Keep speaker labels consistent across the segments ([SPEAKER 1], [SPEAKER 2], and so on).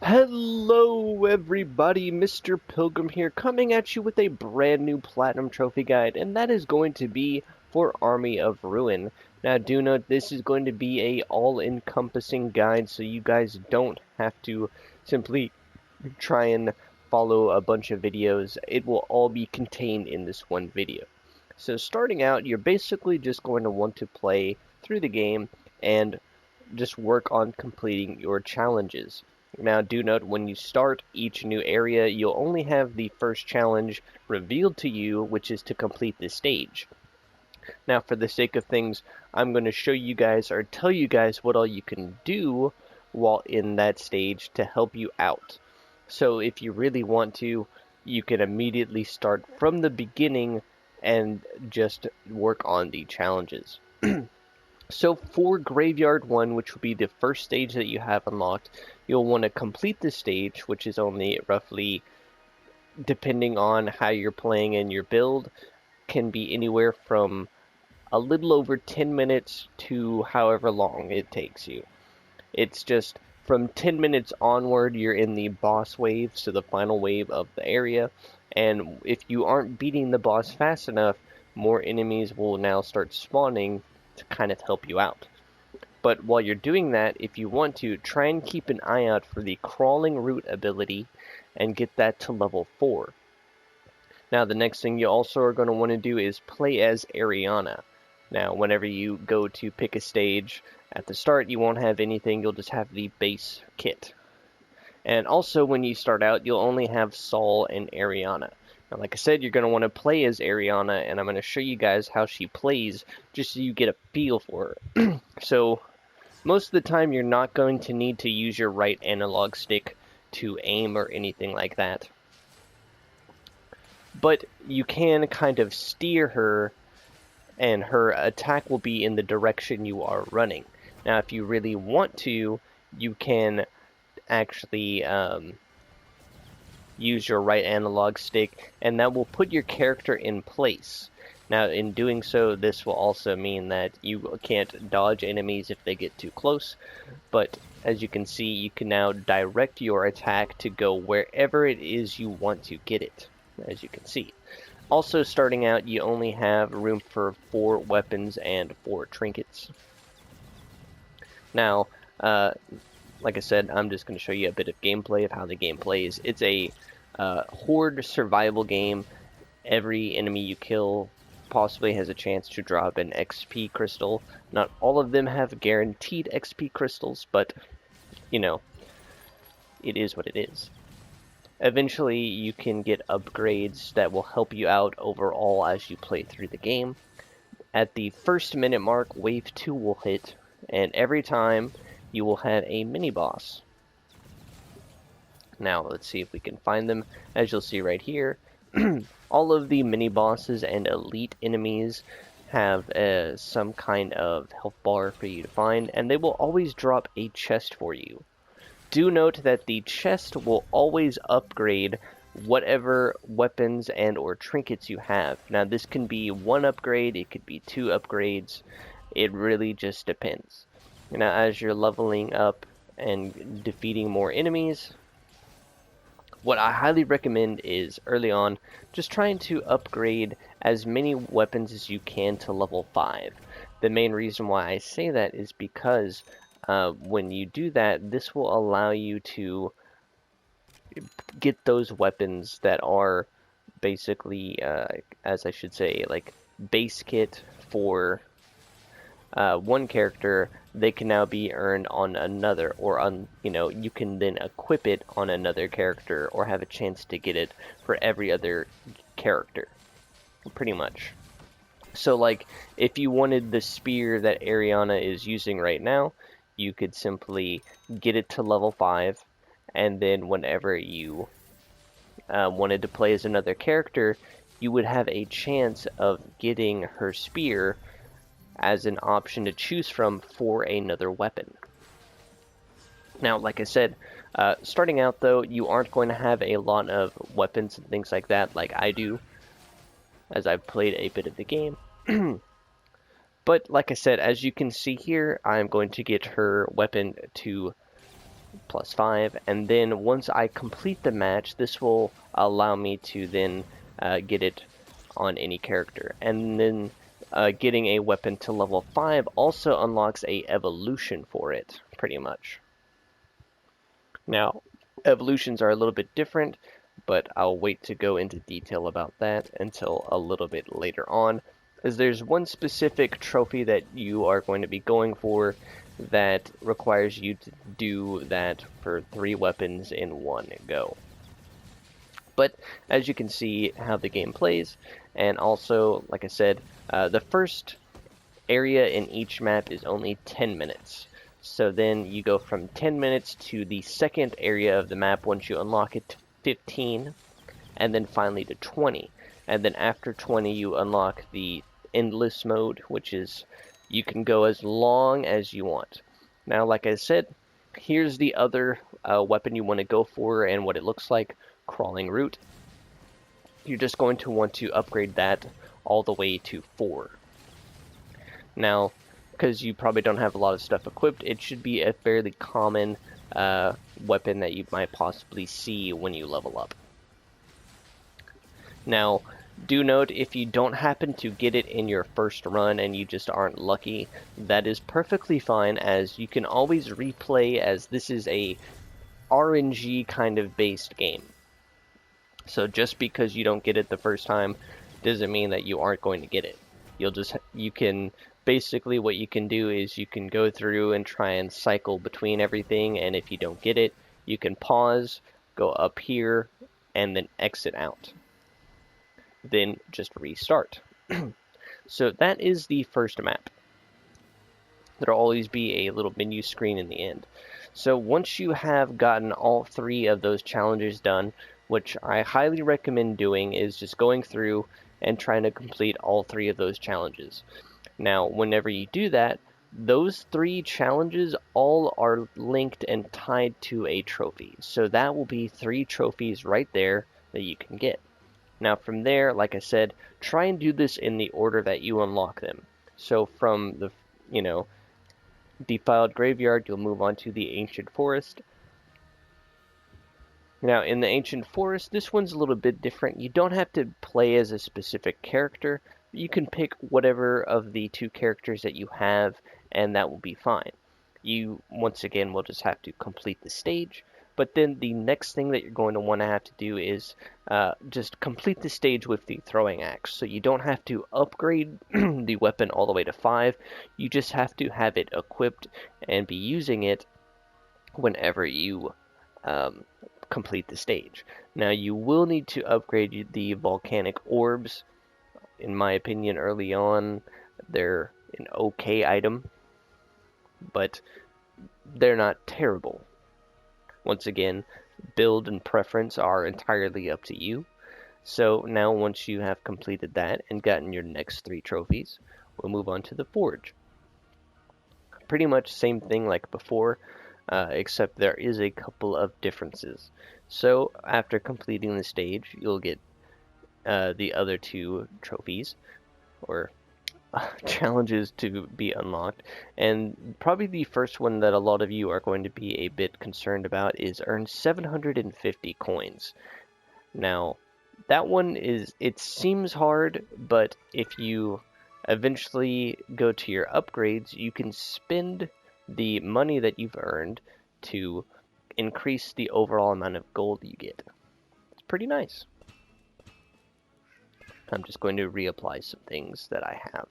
[SPEAKER 1] Hello everybody, Mr. Pilgrim here, coming at you with a brand new Platinum Trophy guide, and that is going to be for Army of Ruin. Now do note, this is going to be a all-encompassing guide, so you guys don't have to simply try and follow a bunch of videos. It will all be contained in this one video. So starting out, you're basically just going to want to play through the game and just work on completing your challenges. Now do note, when you start each new area, you'll only have the first challenge revealed to you, which is to complete this stage. Now for the sake of things, I'm going to show you guys or tell you guys what all you can do while in that stage to help you out. So if you really want to, you can immediately start from the beginning and just work on the challenges. So for Graveyard 1, which will be the first stage that you have unlocked, you'll want to complete this stage, which is only roughly, depending on how you're playing and your build, can be anywhere from a little over 10 minutes to however long it takes you. It's just from 10 minutes onward, you're in the boss wave, so the final wave of the area, and if you aren't beating the boss fast enough, more enemies will now start spawning to kind of help you out. But while you're doing that, if you want to, try and keep an eye out for the crawling root ability and get that to level 4. Now the next thing you also are going to want to do is play as Ariana. Now whenever you go to pick a stage, at the start you won't have anything, you'll just have the base kit. And also when you start out, you'll only have Saul and Ariana. Now, like I said, you're going to want to play as Ariana, and I'm going to show you guys how she plays, just so you get a feel for her. So, most of the time, you're not going to need to use your right analog stick to aim or anything like that. But you can kind of steer her, and her attack will be in the direction you are running. Now, if you really want to, you can actually use your right analog stick, and that will put your character in place. Now in doing so, this will also mean that you can't dodge enemies if they get too close, but as you can see, you can now direct your attack to go wherever it is you want to get it, as you can see. Also, starting out, you only have room for 4 weapons and 4 trinkets. Now, like I said, I'm just going to show you a bit of gameplay of how the game plays. It's a horde survival game. Every enemy you kill possibly has a chance to drop an XP crystal. Not all of them have guaranteed XP crystals, but, you know, it is what it is. Eventually, you can get upgrades that will help you out overall as you play through the game. At the first minute mark, Wave 2 will hit, and every time you will have a mini-boss. Now, let's see if we can find them. As you'll see right here, all of the mini-bosses and elite enemies have some kind of health bar for you to find, and they will always drop a chest for you. Do note that the chest will always upgrade whatever weapons and or trinkets you have. Now, this can be 1 upgrade, it could be 2 upgrades, it really just depends. Now, as you're leveling up and defeating more enemies, what I highly recommend is, early on, just trying to upgrade as many weapons as you can to level 5. The main reason why I say that is because when you do that, this will allow you to get those weapons that are basically, as I should say, like base kit for one character. They can now be earned on another, or on, you can then equip it on another character, or have a chance to get it for every other character, pretty much. So, like, if you wanted the spear that Ariana is using right now, you could simply get it to level 5, and then whenever you wanted to play as another character, you would have a chance of getting her spear as an option to choose from for another weapon. Now, like I said, starting out though, you aren't going to have a lot of weapons and things like that like I do, as I've played a bit of the game. But like I said, as you can see here, I'm going to get her weapon to plus 5, and then once I complete the match, this will allow me to then get it on any character. And then getting a weapon to level 5 also unlocks a evolution for it, pretty much. Now, evolutions are a little bit different, but I'll wait to go into detail about that until a little bit later on, as there's one specific trophy that you are going to be going for that requires you to do that for 3 weapons in one go. But as you can see how the game plays, and also, like I said, the first area in each map is only 10 minutes. So then you go from 10 minutes to the second area of the map once you unlock it to 15, and then finally to 20. And then after 20 you unlock the endless mode, which is you can go as long as you want. Now, like I said, here's the other weapon you want to go for and what it looks like: crawling root. You're just going to want to upgrade that all the way to 4. Now, because you probably don't have a lot of stuff equipped, it should be a fairly common weapon that you might possibly see when you level up. Now, do note, if you don't happen to get it in your first run and you just aren't lucky, that is perfectly fine, as you can always replay, as this is a RNG kind of based game. So just because you don't get it the first time doesn't mean that you aren't going to get it. Basically what you can do is you can go through and try and cycle between everything, and if you don't get it, you can pause, go up here, and then exit out. Then just restart. So that is the first map. There'll always be a little menu screen in the end. So once you have gotten all 3 of those challenges done, which I highly recommend doing, is just going through and trying to complete all 3 of those challenges. Now, whenever you do that, those 3 challenges all are linked and tied to a trophy. So that will be 3 trophies right there that you can get. Now from there, like I said, try and do this in the order that you unlock them. So from the, defiled graveyard, you'll move on to the ancient forest. Now in the ancient forest, this one's a little bit different. You don't have to play as a specific character. You can pick whatever of the 2 characters that you have, and that will be fine. You, once again, will just have to complete the stage, but then the next thing that you're going to want to have to do is just complete the stage with the throwing axe. So you don't have to upgrade the weapon all the way to 5, you just have to have it equipped and be using it whenever you complete the stage. Now you will need to upgrade the volcanic orbs. In my opinion, early on, they're an okay item, but they're not terrible. Once again, build and preference are entirely up to you. So now once you have completed that and gotten your next 3 trophies, we'll move on to the forge. Pretty much same thing like before, except there is a couple of differences. So after completing the stage, you'll get the other 2 trophies, or challenges to be unlocked, and probably the first one that a lot of you are going to be a bit concerned about is earn 750 coins. Now that one it seems hard, but if you eventually go to your upgrades, you can spend the money that you've earned to increase the overall amount of gold you get. It's pretty nice. I'm just going to reapply some things that I have.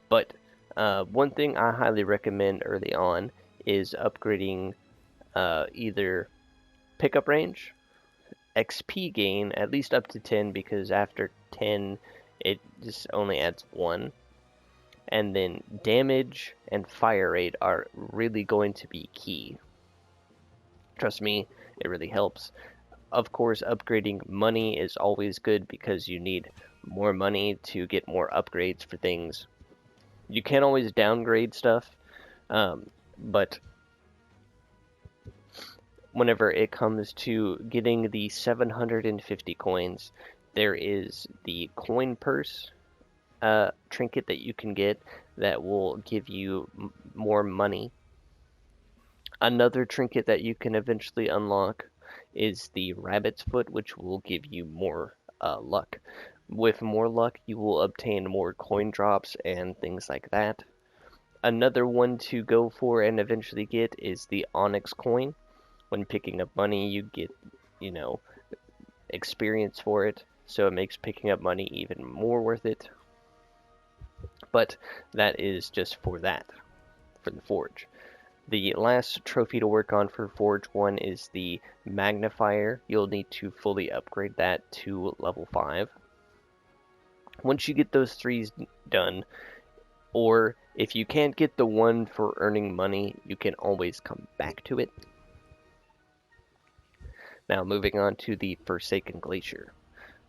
[SPEAKER 1] But one thing I highly recommend early on is upgrading either pickup range, XP gain, at least up to 10, because after 10 it just only adds 1. And then damage and fire rate are really going to be key. Trust me, it really helps. Of course, upgrading money is always good because you need more money to get more upgrades for things. You can always downgrade stuff, but whenever it comes to getting the 750 coins, there is the coin purse trinket that you can get that will give you more money. Another trinket that you can eventually unlock is the rabbit's foot, which will give you more luck. With more luck, you will obtain more coin drops and things like that. Another one to go for and eventually get is the onyx coin. When picking up money, you get, you know, experience for it, so it makes picking up money even more worth it. But that is just for that, for the forge. The last trophy to work on for Forge 1 is the magnifier. You'll need to fully upgrade that to level 5. Once you get those 3s done, or if you can't get the one for earning money, you can always come back to it. Now moving on to the Forsaken Glacier.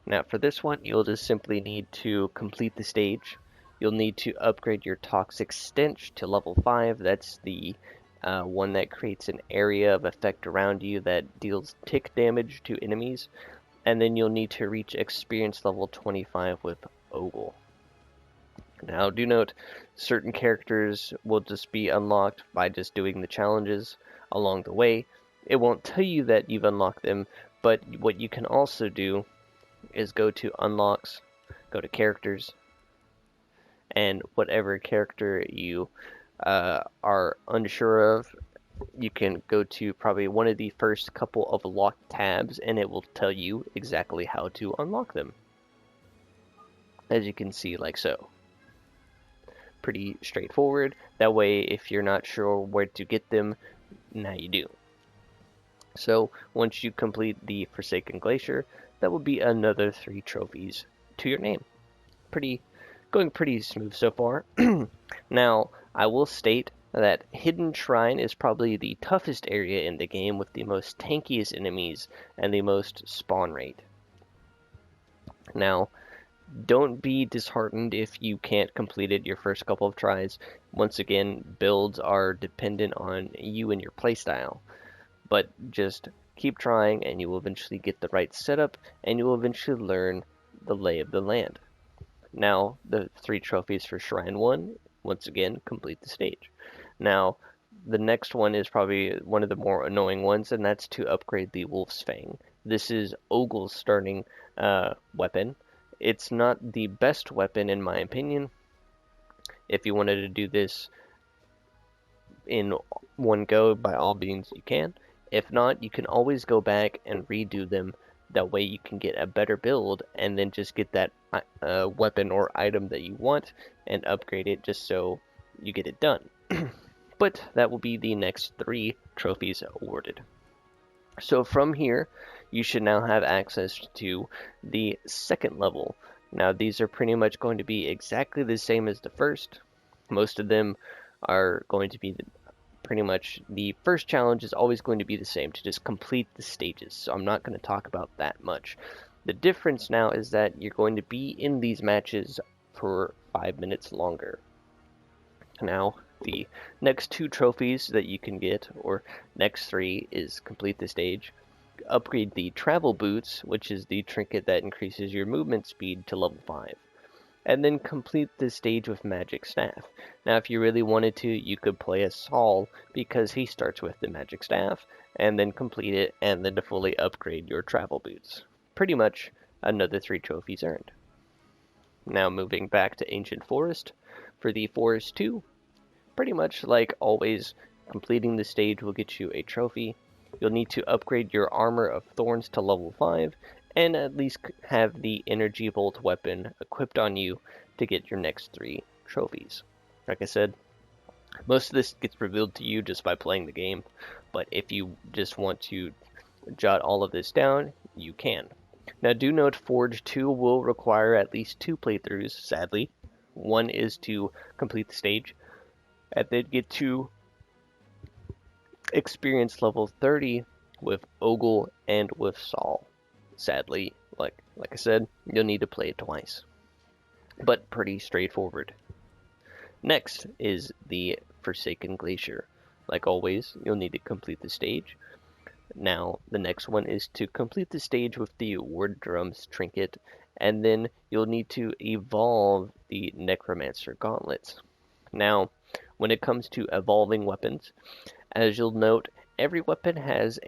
[SPEAKER 1] Now for this one, you'll just simply need to complete the stage. You'll need to upgrade your Toxic Stench to level 5. That's the one that creates an area of effect around you that deals tick damage to enemies. And then you'll need to reach experience level 25 with Ogle. Now do note, certain characters will just be unlocked by just doing the challenges along the way. It won't tell you that you've unlocked them, but what you can also do is go to unlocks, go to characters, and whatever character you are unsure of, you can go to probably one of the first couple of locked tabs and it will tell you exactly how to unlock them. As you can see, like so. Pretty straightforward. That way, if you're not sure where to get them, now you do. So once you complete the Forsaken Glacier, that will be another 3 trophies to your name. Going pretty smooth so far. Now, I will state that Hidden Shrine is probably the toughest area in the game with the most tankiest enemies and the most spawn rate. Now, don't be disheartened if you can't complete it your first couple of tries. Once again, builds are dependent on you and your playstyle. But just keep trying and you will eventually get the right setup and you will eventually learn the lay of the land. Now, the 3 trophies for Shrine 1, once again, complete the stage. Now, the next one is probably one of the more annoying ones, and that's to upgrade the Wolf's Fang. This is Ogle's starting weapon. It's not the best weapon in my opinion. If you wanted to do this in one go, by all means you can. If not, you can always go back and redo them. That way you can get a better build and then just get that weapon or item that you want and upgrade it just so you get it done. But that will be the next 3 trophies awarded. So from here, you should now have access to the second level. Now these are pretty much going to be exactly the same as the first. Most of them are going to be pretty much the first challenge is always going to be the same, to just complete the stages. So I'm not going to talk about that much. The difference now is that you're going to be in these matches for 5 minutes longer. Now, the next 2 trophies that you can get, or next 3, is complete the stage, upgrade the travel boots, which is the trinket that increases your movement speed to level 5, and then complete the stage with magic staff. Now, if you really wanted to, you could play as Saul, because he starts with the magic staff, and then complete it, and then to fully upgrade your travel boots. Pretty much another 3 trophies earned. Now moving back to Ancient Forest, for the Forest 2, pretty much like always, completing the stage will get you a trophy. You'll need to upgrade your Armor of Thorns to level 5, and at least have the Energy Bolt weapon equipped on you to get your next 3 trophies. Like I said, most of this gets revealed to you just by playing the game, but if you just want to jot all of this down, you can. Now do note Forge 2 will require at least 2 playthroughs, sadly. One is to complete the stage, and then get to experience level 30 with Ogle and with Saul. Sadly, like I said, you'll need to play it twice. But pretty straightforward. Next is the Forsaken Glacier. Like always, you'll need to complete the stage. Now, the next one is to complete the stage with the Word Drums trinket, and then you'll need to evolve the Necromancer gauntlets. Now, when it comes to evolving weapons, As you'll note, every weapon has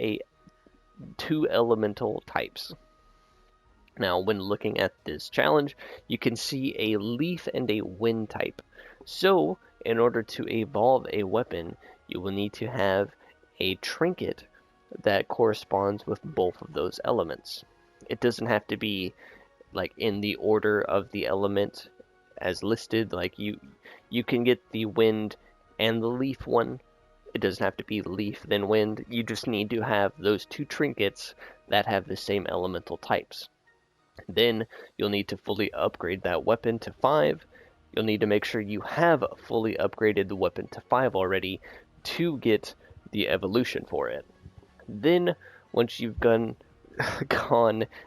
[SPEAKER 1] two elemental types. Now, when looking at this challenge, you can see a leaf and a wind type. So, in order to evolve a weapon, you will need to have a trinket that corresponds with both of those elements. It doesn't have to be like in the order of the element as listed. Like you can get the wind and the leaf one. It doesn't have to be leaf then wind. You just need to have those two trinkets that have the same elemental types. Then you'll need to fully upgrade that weapon to 5. You'll need to make sure you have fully upgraded the weapon to 5 already to get the evolution for it. Then, once you've gone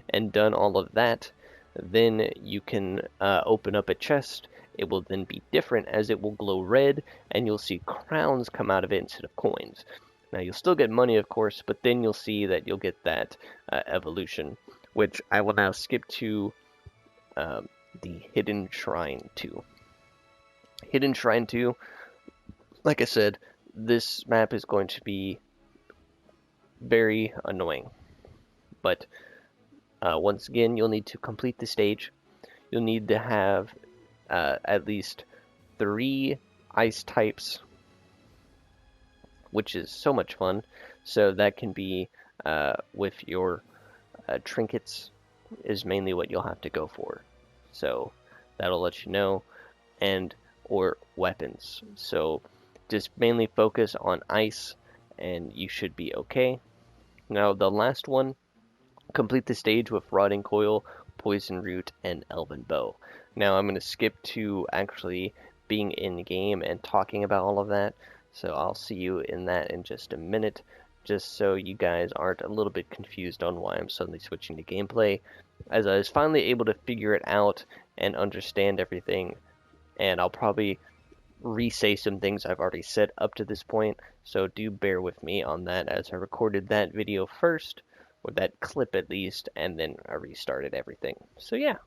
[SPEAKER 1] and done all of that, then you can open up a chest. It will then be different as it will glow red, and you'll see crowns come out of it instead of coins. Now, you'll still get money, of course, but then you'll see that you'll get that evolution, which I will now skip to the Hidden Shrine 2. Hidden Shrine 2, like I said, this map is going to be very annoying. But once again, you'll need to complete the stage. You'll need to have at least 3 ice types, which is so much fun. So that can be with your trinkets is mainly what you'll have to go for. So that'll let you know, and or weapons. So just mainly focus on ice and you should be okay. Now the last one, complete the stage with Rotting Coil, Poison Root, and Elven Bow. Now I'm going to skip to actually being in game and talking about all of that, so I'll see you in that in just a minute, just so you guys aren't a little bit confused on why I'm suddenly switching to gameplay, as I was finally able to figure it out and understand everything, and I'll probably re-say some things I've already said up to this point, so do bear with me on that, as I recorded that video first, or that clip at least, and then I restarted everything. So yeah.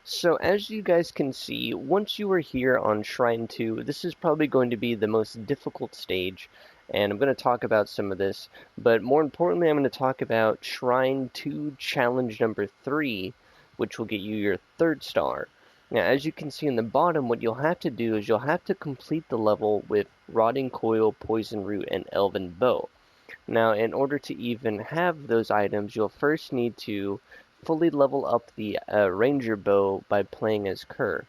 [SPEAKER 1] So as you guys can see, once you are here on Shrine 2, this is probably going to be the most difficult stage, and I'm going to talk about some of this, but more importantly I'm going to talk about Shrine 2 Challenge number 3, which will get you your 3rd star. Now as you can see in the bottom, what you'll have to do is you'll have to complete the level with Rotting Coil, Poison Root, and Elven Bow. Now in order to even have those items, you'll first need to fully level up the Ranger Bow by playing as Kerr.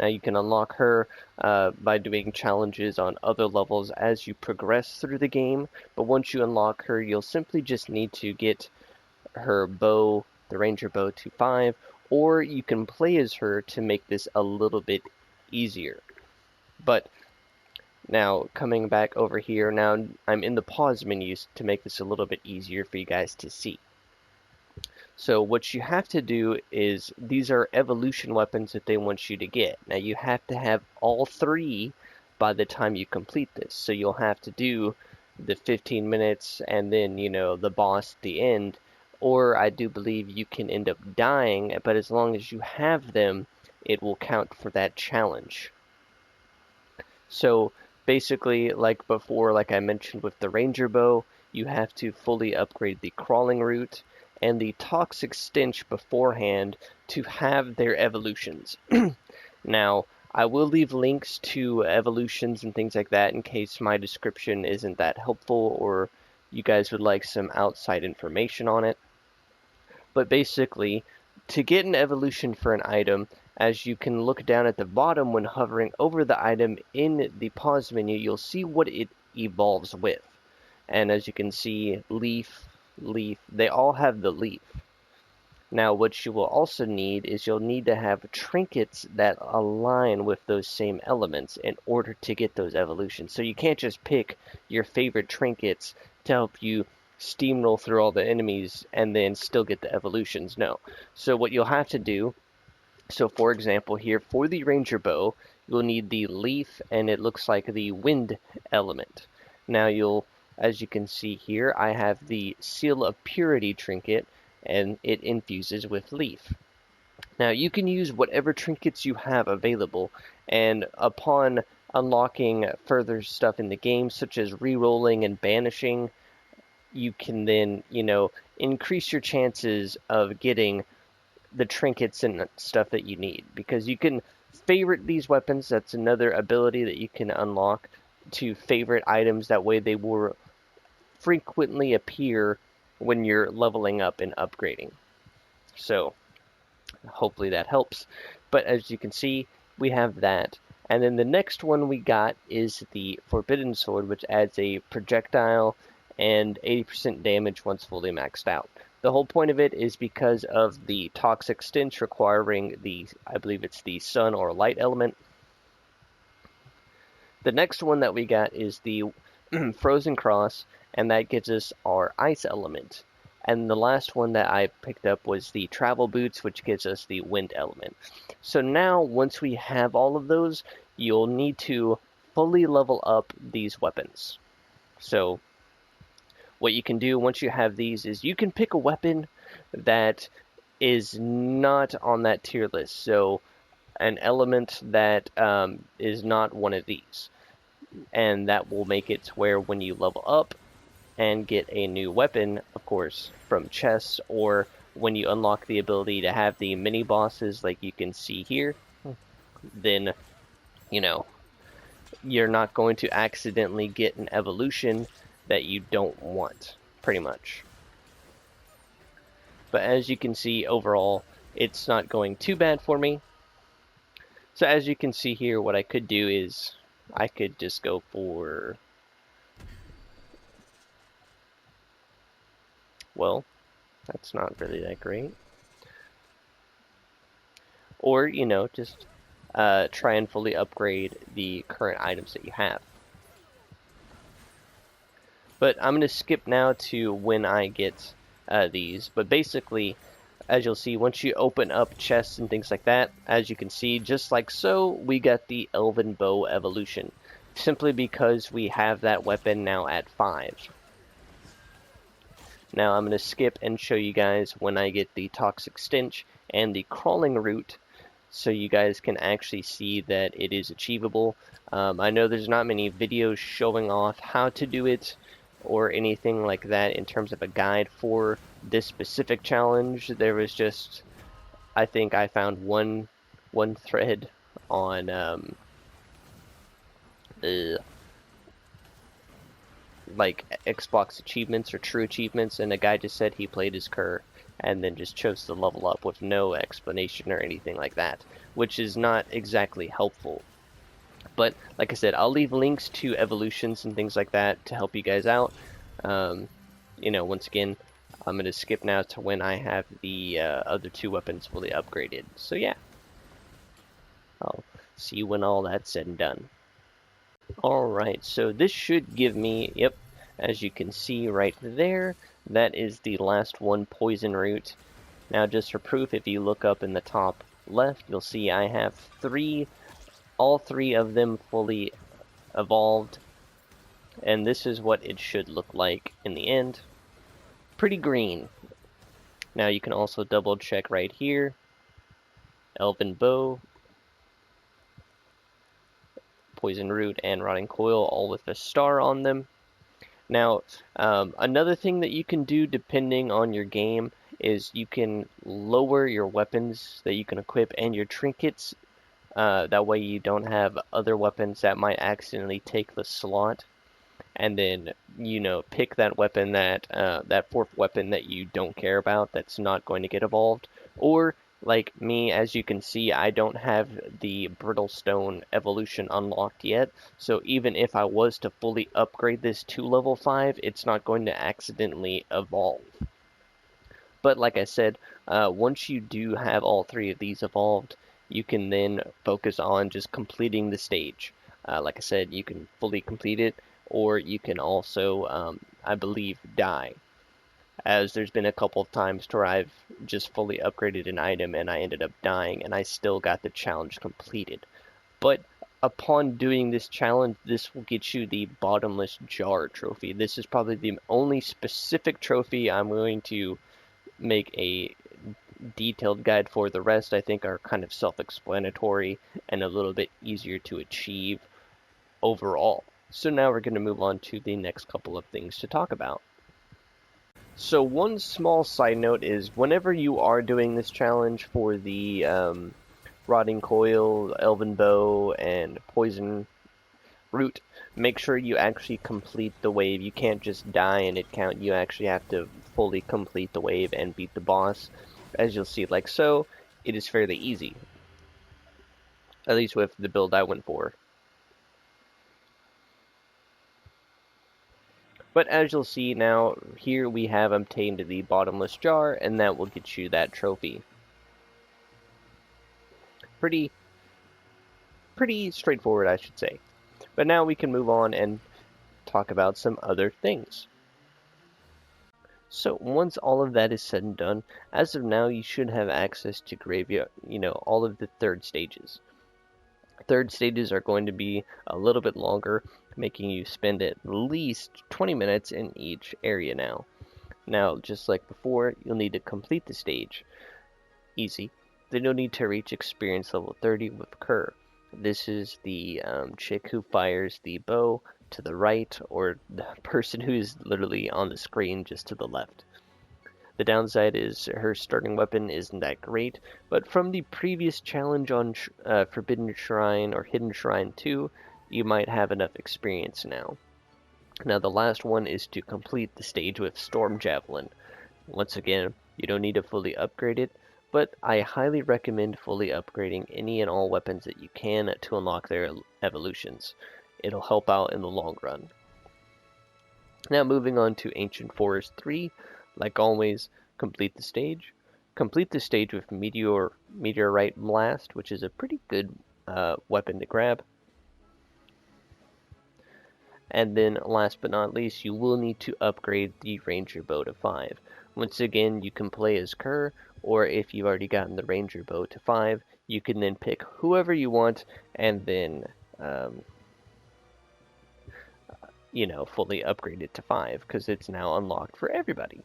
[SPEAKER 1] Now you can unlock her by doing challenges on other levels as you progress through the game, but once you unlock her, you'll simply just need to get her bow, the Ranger Bow, to 5, or you can play as her to make this a little bit easier. But now, coming back over here, now I'm in the pause menus to make this a little bit easier for you guys to see. So what you have to do is, these are evolution weapons that they want you to get. Now you have to have all 3 by the time you complete this. So you'll have to do the 15 minutes and then, you know, the boss at the end. Or I do believe you can end up dying, but as long as you have them, it will count for that challenge. So basically, like before, like I mentioned with the Ranger Bow, you have to fully upgrade the Crawling Root and the Toxic Stench beforehand to have their evolutions. Now, I will leave links to evolutions and things like that in case my description isn't that helpful or you guys would like some outside information on it. But basically, to get an evolution for an item, as you can look down at the bottom when hovering over the item in the pause menu, you'll see what it evolves with. And as you can see, leaf, leaf, they all have the leaf. Now what you will also need is you'll need to have trinkets that align with those same elements in order to get those evolutions. So you can't just pick your favorite trinkets to help you steamroll through all the enemies and then still get the evolutions. No. So what you'll have to do, so for example here, for the Ranger Bow, you'll need the leaf and it looks like the wind element. Now you'll, as you can see here, I have the Seal of Purity trinket and it infuses with leaf. Now you can use whatever trinkets you have available, and upon unlocking further stuff in the game, such as re-rolling and banishing, you can then, increase your chances of getting the trinkets and stuff that you need, because you can favorite these weapons. That's another ability that you can unlock, to favorite items. That way they will frequently appear when you're leveling up and upgrading. So hopefully that helps. But as you can see, we have that. And then the next one we got is the Forbidden Sword, which adds a projectile and 80% damage once fully maxed out. The whole point of it is because of the toxic stench requiring I believe it's the sun or light element. The next one that we got is the Frozen Cross, and that gives us our ice element. And the last one that I picked up was the Travel Boots, which gives us the wind element. So now, once we have all of those, you'll need to fully level up these weapons. So what you can do once you have these is you can pick a weapon that is not on that tier list. So an element that is not one of these. And that will make it to where when you level up and get a new weapon, of course, from chests, or when you unlock the ability to have the mini bosses like you can see here, then, you're not going to accidentally get an evolution that you don't want, pretty much. But as you can see, overall, it's not going too bad for me. So as you can see here, what I could do is I could just go for, well, that's not really that great. Or, just try and fully upgrade the current items that you have. But I'm going to skip now to when I get these. But basically, as you'll see, once you open up chests and things like that, as you can see, just like so, we got the Elven Bow evolution. Simply because we have that weapon now at 5. Now I'm going to skip and show you guys when I get the Toxic Stench and the Crawling Route, so you guys can actually see that it is achievable. I know there's not many videos showing off how to do it or anything like that in terms of a guide for this specific challenge. There was just, I think I found one thread on like Xbox achievements or true achievements, and a guy just said he played his cur and then just chose to level up with no explanation or anything like that, which is not exactly helpful. But like I said, I'll leave links to evolutions and things like that to help you guys out. Once again, I'm going to skip now to when I have the other 2 weapons fully upgraded. So yeah, I'll see you when all that's said and done. Alright, so this should give me, yep, as you can see right there, that is the last one, Poison Root. Now just for proof, if you look up in the top left, you'll see I have all 3 of them fully evolved. And this is what it should look like in the end. Pretty green. Now you can also double check right here. Elven Bow, Poison Root, and Rotting Coil, all with a star on them. Now, another thing that you can do depending on your game is you can lower your weapons that you can equip and your trinkets. That way you don't have other weapons that might accidentally take the slot. And then, pick that weapon that 4th weapon that you don't care about, that's not going to get evolved. Or, like me, as you can see, I don't have the Brittlestone evolution unlocked yet, so even if I was to fully upgrade this to level 5, it's not going to accidentally evolve. But like I said, once you do have all 3 of these evolved, you can then focus on just completing the stage. Like I said, you can fully complete it, or you can also, I believe, die. As there's been a couple of times where I've just fully upgraded an item and I ended up dying and I still got the challenge completed. But upon doing this challenge, this will get you the Bottomless Jar trophy. This is probably the only specific trophy I'm going to make a detailed guide for. The rest I think are kind of self-explanatory and a little bit easier to achieve. overall. So now we're going to move on to the next couple of things to talk about. So one small side note is whenever you are doing this challenge for the Rotting Coil, Elven Bow, and Poison Root, make sure you actually complete the wave. You can't just die and it count. You actually have to fully complete the wave and beat the boss. As you'll see, like so, it is fairly easy. At least with the build I went for. But as you'll see now, here we have obtained the Bottomless jar, and that will get you that trophy. Pretty straightforward, I should say. But now we can move on and talk about some other things. So once all of that is said and done, as of now you should have access to graveyard, all of the third stages. Third stages are going to be a little bit longer, making you spend at least 20 minutes in each area now. Now, just like before, you'll need to complete the stage. Easy. Then you'll need to reach experience level 30 with Kerr. This is the chick who fires the bow to the right, or the person who's literally on the screen just to the left. The downside is her starting weapon isn't that great, but from the previous challenge on Forbidden Shrine or Hidden Shrine 2, you might have enough experience now. Now the last one is to complete the stage with Storm Javelin. Once again, you don't need to fully upgrade it, but I highly recommend fully upgrading any and all weapons that you can to unlock their evolutions. It'll help out in the long run. Now moving on to Ancient Forest 3, like always, complete the stage. Complete the stage with Meteorite Blast, which is a pretty good weapon to grab. And then last but not least, you will need to upgrade the Ranger Bow to 5. Once again, you can play as Kerr, or if you've already gotten the Ranger Bow to 5, you can then pick whoever you want and then fully upgrade it to 5, because it's now unlocked for everybody.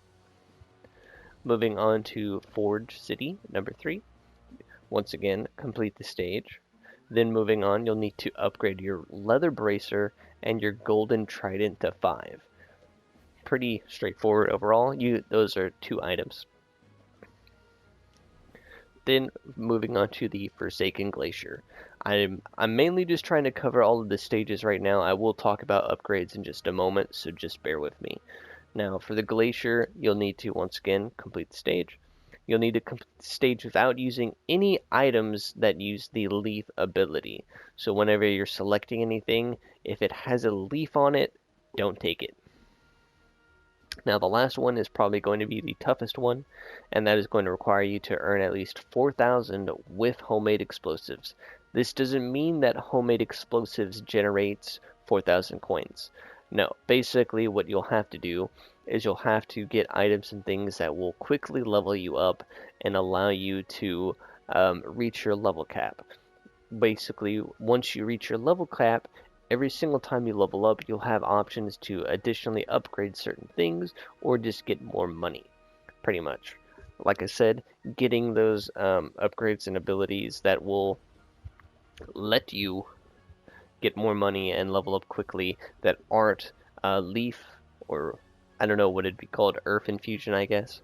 [SPEAKER 1] Moving on to Forge City, number 3. Once again, complete the stage. Then moving on, you'll need to upgrade your Leather Bracer and your Golden Trident to 5. Pretty straightforward overall. Those are 2 items. Then moving on to the Forsaken Glacier. I'm mainly just trying to cover all of the stages right now. I will talk about upgrades in just a moment, so just bear with me. Now, for the Glacier, you'll need to, once again, complete the stage. You'll need to complete the stage without using any items that use the leaf ability. So whenever you're selecting anything, if it has a leaf on it, don't take it. Now, the last one is probably going to be the toughest one, and that is going to require you to earn at least 4,000 with homemade explosives. This doesn't mean that homemade explosives generates 4,000 coins. No, basically what you'll have to do is you'll have to get items and things that will quickly level you up and allow you to reach your level cap. Basically, once you reach your level cap, every single time you level up, you'll have options to additionally upgrade certain things or just get more money, pretty much. Like I said, getting those upgrades and abilities that will let you get more money and level up quickly that aren't leaf, or I don't know what it'd be called, earth infusion, I guess,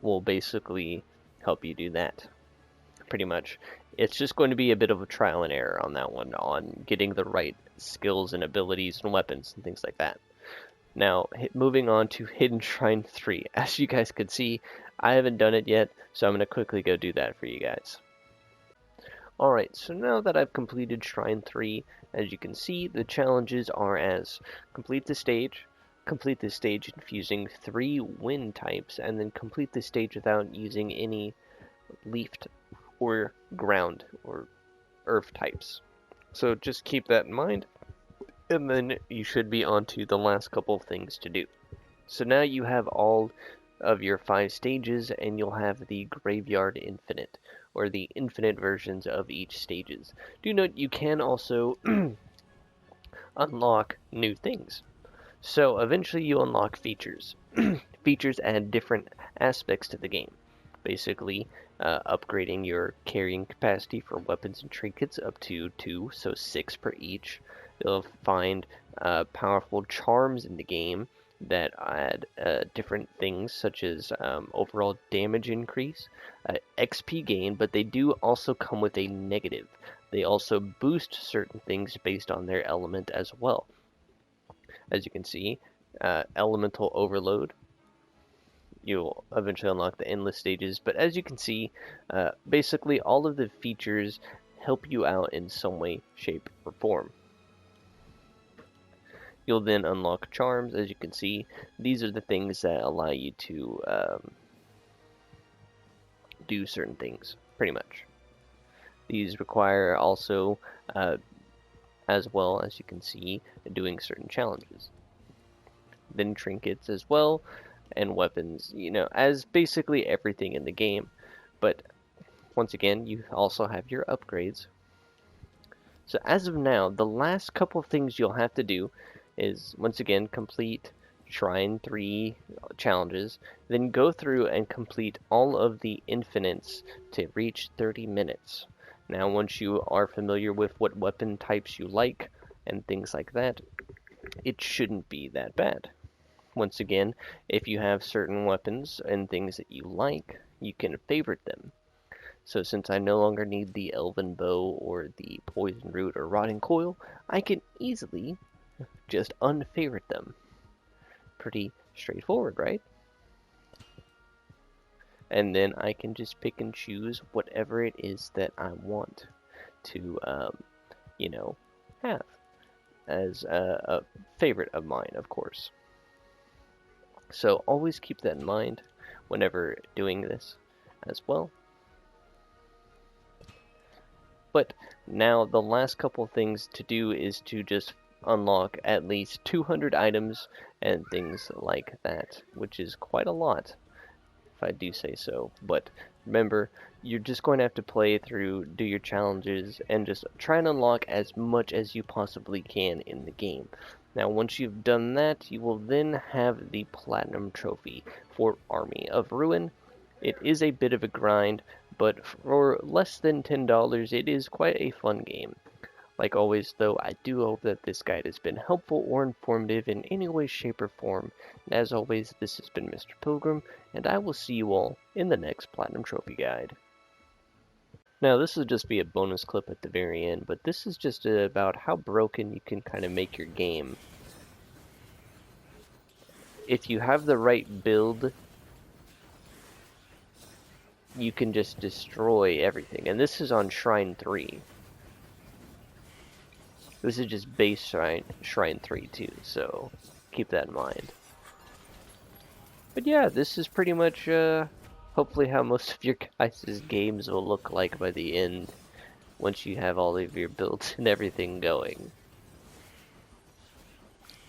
[SPEAKER 1] will basically help you do that. Pretty much. It's just going to be a bit of a trial and error on that one, on getting the right skills and abilities and weapons and things like that. Now, moving on to Hidden Shrine 3. As you guys could see, I haven't done it yet, so I'm going to quickly go do that for you guys. Alright, so now that I've completed Shrine 3, as you can see, the challenges are as complete the stage infusing 3 wind types, and then complete the stage without using any leafed or ground or earth types. So just keep that in mind, and then you should be on to the last couple of things to do. So now you have all of your 5 stages, and you'll have the Graveyard Infinite, or the infinite versions of each stages. Do note you can also unlock new things. So eventually you unlock features. Features add different aspects to the game. Basically, upgrading your carrying capacity for weapons and trinkets up to 2, so 6 per each. You'll find powerful charms in the game that add different things such as overall damage increase, XP gain, but they do also come with a negative. They also boost certain things based on their element as well. As you can see, elemental overload. You'll eventually unlock the endless stages, but as you can see, basically all of the features help you out in some way, shape, or form. You'll then unlock charms. As you can see, these are the things that allow you to do certain things, pretty much. These require also, as well as you can see, doing certain challenges. Then trinkets as well, and weapons, you know, as basically everything in the game. But once again, you also have your upgrades. So as of now, the last couple of things you'll have to do is, once again, complete Shrine 3 challenges, then go through and complete all of the infinites to reach 30 minutes. Now, once you are familiar with what weapon types you like and things like that, it shouldn't be that bad. Once again, if you have certain weapons and things that you like, you can favorite them. So since I no longer need the Elven Bow or the Poison Root or Rotting Coil, I can easily just unfavorite them. Pretty straightforward, right? And then I can just pick and choose whatever it is that I want to, you know, have as a favorite of mine, of course. So always keep that in mind whenever doing this as well. But now the last couple things to do is to just unlock at least 200 items and things like that, which is quite a lot, if I do say so. But remember, you're just going to have to play through, do your challenges, and just try and unlock as much as you possibly can in the game. Now, once you've done that, you will then have the Platinum Trophy for Army of Ruin. It is a bit of a grind, but for less than $10, it is quite a fun game. Like always, though, I do hope that this guide has been helpful or informative in any way, shape, or form. And as always, this has been Mr. Pilgrim, and I will see you all in the next Platinum Trophy guide. Now, this will just be a bonus clip at the very end, but this is just about how broken you can kind of make your game. If you have the right build, you can just destroy everything. And this is on Shrine 3. This is just base Shrine 3 too, so keep that in mind. But yeah, this is pretty much hopefully how most of your guys' games will look like by the end, once you have all of your builds and everything going.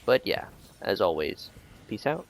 [SPEAKER 1] But yeah, as always, peace out.